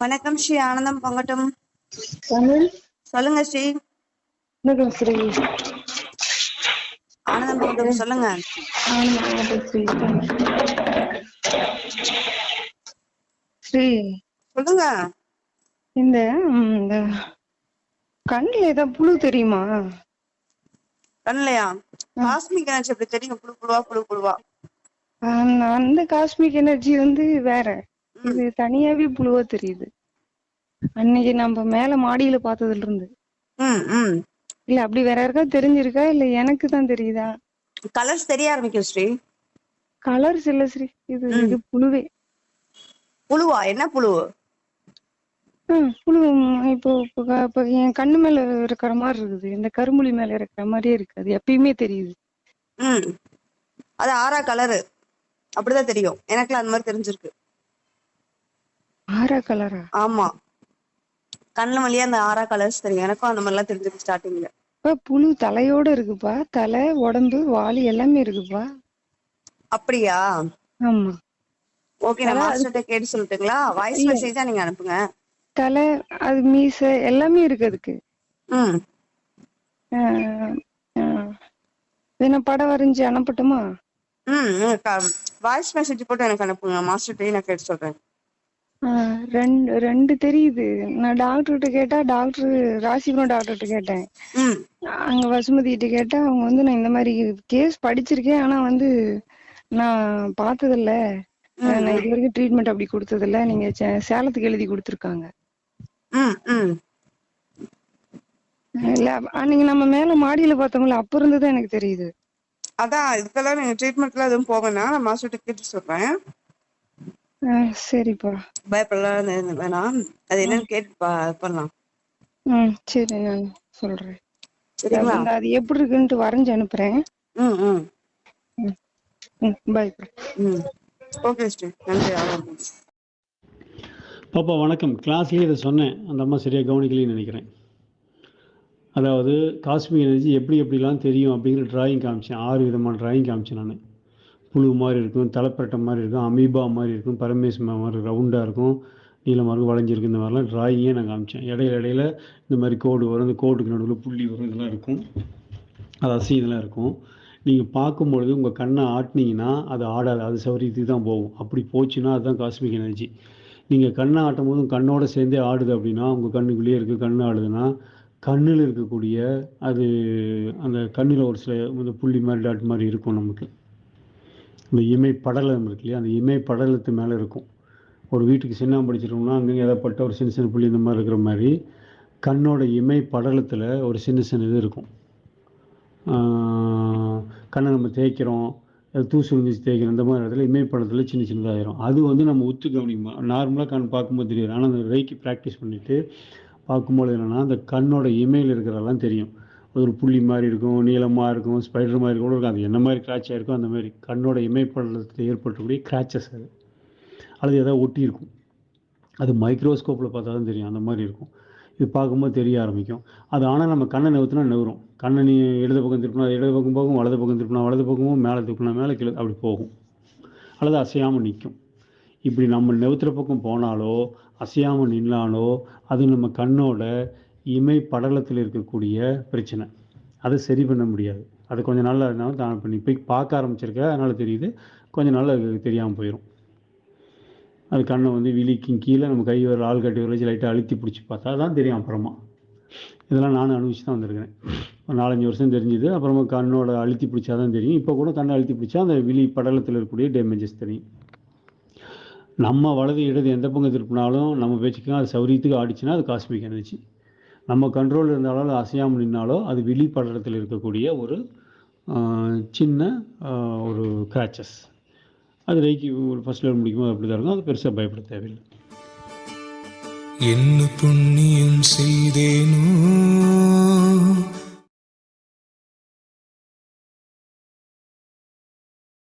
வணக்கம் ஸ்ரீ. ஆனந்தம் பொங்கட்டும். தமிழ். சொல்லுங்க ஸ்ரீ. வணக்கம் ஸ்ரீ. ஆனந்தம் பொங்கட்டும் சொல்லுங்க. ஸ்ரீ சொல்லுங்க. இந்த கண்ணுல ஏதாவது புழு தெரியுமா? கண்ணுலையா? காஸ்மிக் எனர்ஜி எப்படி தெரியும்? புழு புழுவா புழு புழுவா? அந்த காஸ்மிக் எனர்ஜி வேற. இது தனியாவே புழுவா தெரியுது. அன்னைக்கு நம்ம மேல மாடியில பார்த்ததுல இருந்து. இல்ல அப்படி வேற யாருக்காவது தெரிஞ்சிருக்கா இல்ல எனக்கு தான் தெரியுதா? கலர்ஸ் தெரிய ஆரம்பிக்கும் ஸ்ரீ. கலர்ஸ் இல்ல ஸ்ரீ, இது புழுவே. புழுவா? என்ன புழு? புழு. இப்போ என் கண்ணு மேல இருக்கிற மாதிரி இருக்குது, இந்த கருமொழி மேல இருக்கிற மாதிரியே இருக்கு. அது எப்பயுமே தெரியுது. அது ஆறா கலரு, அப்படிதான் தெரியும். எனக்குலாம் அந்த மாதிரி தெரிஞ்சிருக்கு. ஆறா கலரா? ஆமா, கண்ணுல வழியா அந்த ஆறா கலர்ஸ் தெரியும். எனக்கும் அந்த மாதிரிலாம் தெரிஞ்சிருக்கு ஸ்டார்டிங்ல. புழு தலையோட இருக்குப்பா, தலை உடம்பு வாலி எல்லாமே இருக்குப்பா. அப்படியா? ஆமா. ஓகே, நான் மாஸ்டர்ட்ட கேட்டு சொல்லட்டுங்களா? வாய்ஸ் மெசேஜா நீங்க அனுப்புங்க. தலை, அது மீசை எல்லாமே இருக்கு அதுக்கு. என்ன படம் வரைஞ்சு அனுப்பட்டுமா? வாய்ஸ் மெசேஜ் போட்டு எனக்கு அனுப்புங்க. மாஸ்டர்ட்டே நான் கேட்டு சொல்றேன். ரெண்டு தெரியுது. நான் டாக்டர்கிட்ட கேட்டா, டாக்டர் ராசிபுரம் டாக்டர்கிட்ட கேட்டேன். அங்க வசுமதி கிட்ட கேட்டா அவங்க நான் இந்த மாதிரி கேஸ் படிச்சிருக்கேன், ஆனா நான் பார்த்தது இல்ல, நான் இது வரைக்கும் ட்ரீட்மெண்ட் அப்படி கொடுத்தது இல்ல, நீங்க சேலத்துக்கு எழுதி கொடுத்துருக்காங்க. இல்ல அன்னைக்கு நம்ம மேல மாடியில பார்த்தோம்ல, அப்ப இருந்துதான் எனக்கு தெரியுது. அதான் இதுக்கெல்லாம் நீங்க ட்ரீட்மெண்ட்லாம் எதுவும் போவேன்னா நான் மாஸ்டர்ட்ட கேட்டு சொல்றேன். சரிப்பா, பயப்படலாம் வேணாம். அது என்னன்னு கேட்டு பண்ணலாம். சரி, நான் சொல்றேன். சரிங்களா? அது எப்படி இருக்குன்ட்டு வரைஞ்சு அனுப்புறேன். பாய். ஓகே ஸ்ரீ, நன்றி. பாப்பா வணக்கம். கிளாஸ்லேயே இதை சொன்னேன், அந்த அம்மா சரியாக கவனிக்கலைன்னு நினைக்கிறேன். அதாவது காஸ்மிக் எனர்ஜி எப்படிலாம் தெரியும் அப்படிங்கிற டிராயிங் காமிச்சேன். 6 விதமான டிராயிங் காமிச்சேன் நான். புழு மாதிரி இருக்கும், தலைப்பரட்டை மாதிரி இருக்கும், அமீபா மாதிரி இருக்கும், பரமேஸ்மா மாதிரி ரவுண்டாக இருக்கும், நீளமாக இருக்கும், வளைஞ்சிருக்கு. இந்த மாதிரிலாம் டிராயிங்கே நான் காமிச்சேன். இடையில இந்த மாதிரி கோடு வரும், இந்த கோடுக்கு நடுவில் புள்ளி வரும், இதெல்லாம் இருக்கும், அது அசி இதெல்லாம் இருக்கும். நீங்கள் பார்க்கும்பொழுது உங்கள் கண்ணை ஆட்டினீங்கன்னா அது ஆடாது, அது சௌரியத்துக்கு தான் போகும். அப்படி போச்சுன்னா அதுதான் காஸ்மிக் எனர்ஜி. நீங்கள் கண்ணை ஆட்டும் போதும் கண்ணோட சேர்ந்தே ஆடுது அப்படின்னா, உங்கள் கண்ணுக்குள்ளேயே இருக்குது, கண்ணு ஆடுதுன்னா கண்ணில் இருக்கக்கூடிய அது அந்த கண்ணில் ஒரு சில இந்த புள்ளி மாதிரி டாட் மாதிரி இருக்கும். நமக்கு இந்த இமை படலம் இருக்கு இல்லையா, அந்த இமை படலத்து மேலே இருக்கும். ஒரு வீட்டுக்கு சின்னம் படிச்சிட்டோம்னா அங்கேயும் ஏதாப்பட்ட ஒரு சின்ன புள்ளி இந்த மாதிரி இருக்கிற மாதிரி கண்ணோட இமை படலத்தில் ஒரு சின்ன இது இருக்கும். கண்ணை நம்ம தேய்க்கிறோம், தூசு விழுந்துச்சு தேய்க்கிறோம், இந்த மாதிரி இடத்துல இமை படத்தில் சின்னதாகிடும். அது நம்ம உத்து கவனிக்குமா நார்மலாக கண் பார்க்கும்போது தெரியாது. ஆனால் அந்த ரேக்கி ப்ராக்டிஸ் பண்ணிவிட்டு பார்க்கும்போது என்னென்னா, அந்த கண்ணோட இமையில் இருக்கிறதெல்லாம் தெரியும். ஒரு புள்ளி மாதிரி இருக்கும், நீளமாக இருக்கும், ஸ்பைடர் மாதிரி கூட இருக்கும். அது என்ன மாதிரி கிராட்சாக இருக்கும், அந்த மாதிரி கண்ணோட இமைப்படலத்தில் ஏற்பட்டக்கூடிய கிராச்சஸ் அது, அல்லது ஏதாவது ஒட்டி இருக்கும். அது மைக்ரோஸ்கோப்பில் பார்த்தா தான் தெரியும், அந்த மாதிரி இருக்கும். இது பார்க்கும்போது தெரிய ஆரம்பிக்கும் அது. ஆனால் நம்ம கண்ணை நவுத்துனா நவுறும். கண்ணை நீ இடது பக்கம் திருப்பினா இடது பக்கம் போகும், வலது பக்கம் திருப்பினா வலது பக்கமும், மேலே திருப்பினா மேலே கீழே அப்படி போகும், அல்லது அசையாமல் நிற்கும். இப்படி நம்ம நவுத்துற பக்கம் போனாலோ அசையாமல் நின்னாலோ அது நம்ம கண்ணோட இமை படலத்தில் இருக்கக்கூடிய பிரச்சனை. அதை சரி பண்ண முடியாது. அது கொஞ்சம் நாளில் இருந்தாலும் தான் பண்ணி போய் பார்க்க ஆரம்பிச்சிருக்க, அதனால் தெரியுது. கொஞ்சம் நாள் அது தெரியாமல் போயிடும். அது கண்ணை விழிக்கும் கீழே நம்ம கை ஒரு ஆள் கட்டி வச்சு லைட்டாக அழுத்தி பிடிச்சி பார்த்தா தான் தெரியும். அப்புறமா இதெல்லாம் நானும் அனுபவிச்சு தான் வந்திருக்கிறேன். ஒரு 4-5 வருஷம் தெரிஞ்சுது. அப்புறமா கண்ணோட அழுத்தி பிடிச்சா தான் தெரியும். இப்போ கூட கண்ணை அழுத்தி பிடிச்சா அந்த விழி படலத்தில் இருக்கக்கூடிய டேமேஜஸ் தெரியும். நம்ம வலது இடது எந்த பக்கம் திருப்பினாலும் நம்ம பேச்சுக்கலாம் அது சௌரியத்துக்கு ஆடிச்சுன்னா அது காஸ்மிக் எனர்ஜி. நம்ம கண்ட்ரோல் இருந்தாலும் அது அசையாமல் நின்னாலோ அது வெளிப்படத்தில் இருக்கக்கூடிய ஒரு சின்ன ஒரு கிராச்சஸ். அது ரைக்கி ஒரு ஃபர்ஸ்ட் லெவல் முடிக்கும்போது அப்படி தான் இருக்கும். அது பெருசாக பயப்பட தேவையில்லை. என்ன புண்ணியம் செய்தேனோ